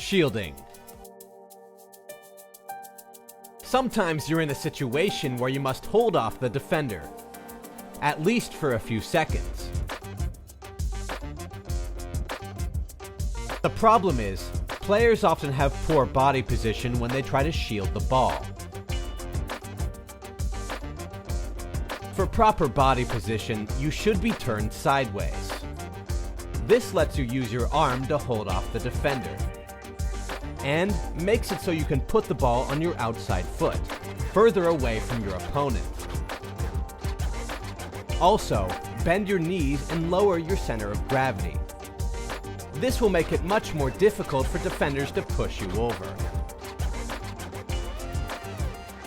Shielding. Sometimes you're in a situation where you must hold off the defender, at least for a few seconds. The problem is, players often have poor body position when they try to shield the ball. For proper body position, you should be turned sideways. This lets you use your arm to hold off the defender, and makes it so you can put the ball on your outside foot, further away from your opponent. Also, bend your knees and lower your center of gravity. This will make it much more difficult for defenders to push you over.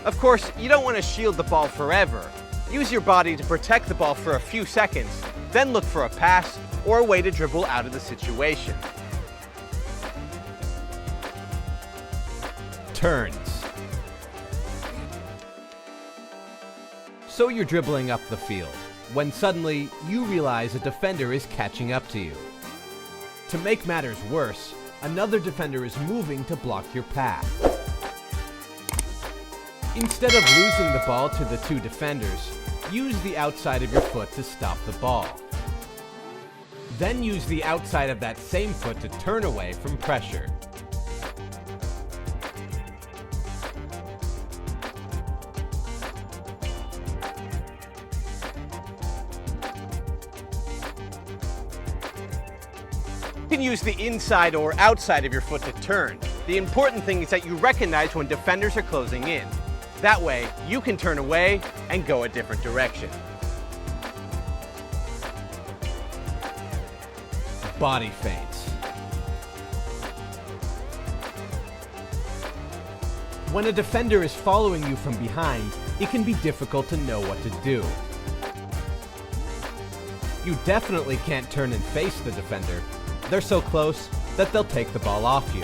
Of course, you don't want to shield the ball forever. Use your body to protect the ball for a few seconds, then look for a pass or a way to dribble out of the situation. Turns. So you're dribbling up the field, when suddenly you realize a defender is catching up to you. To make matters worse, another defender is moving to block your path. Instead of losing the ball to the two defenders, use the outside of your foot to stop the ball. Then use the outside of that same foot to turn away from pressure. You can use the inside or outside of your foot to turn. The important thing is that you recognize when defenders are closing in. That way, you can turn away and go a different direction. Body feints. When a defender is following you from behind, it can be difficult to know what to do. You definitely can't turn and face the defender. They're so close that they'll take the ball off you.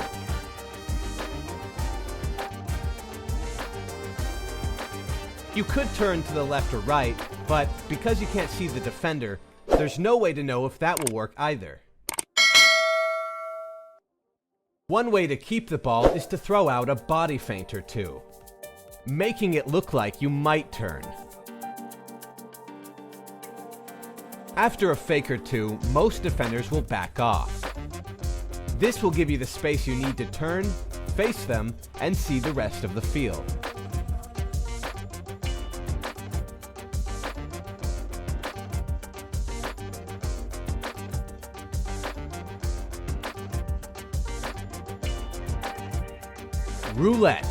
You could turn to the left or right, but because you can't see the defender, there's no way to know if that will work either. One way to keep the ball is to throw out a body feint or two, making it look like you might turn. After a fake or two, most defenders will back off. This will give you the space you need to turn, face them, and see the rest of the field. Roulette.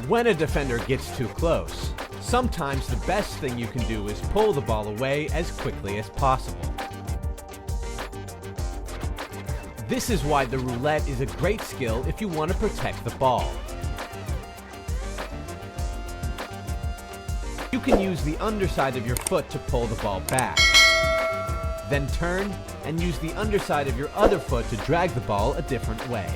When a defender gets too close, sometimes the best thing you can do is pull the ball away as quickly as possible. This is why the roulette is a great skill if you want to protect the ball. You can use the underside of your foot to pull the ball back. Then turn and use the underside of your other foot to drag the ball a different way.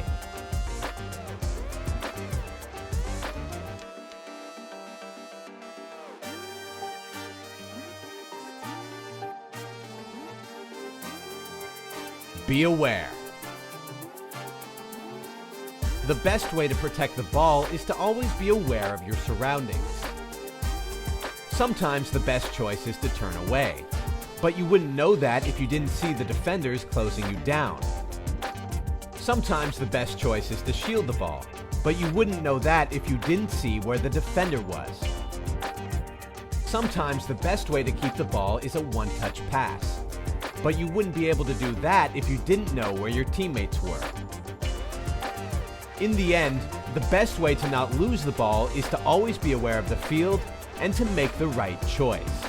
Be aware. The best way to protect the ball is to always be aware of your surroundings. Sometimes the best choice is to turn away, but you wouldn't know that if you didn't see the defenders closing you down. Sometimes the best choice is to shield the ball, but you wouldn't know that if you didn't see where the defender was. Sometimes the best way to keep the ball is a one-touch pass, but you wouldn't be able to do that if you didn't know where your teammates were. In the end, the best way to not lose the ball is to always be aware of the field and to make the right choice.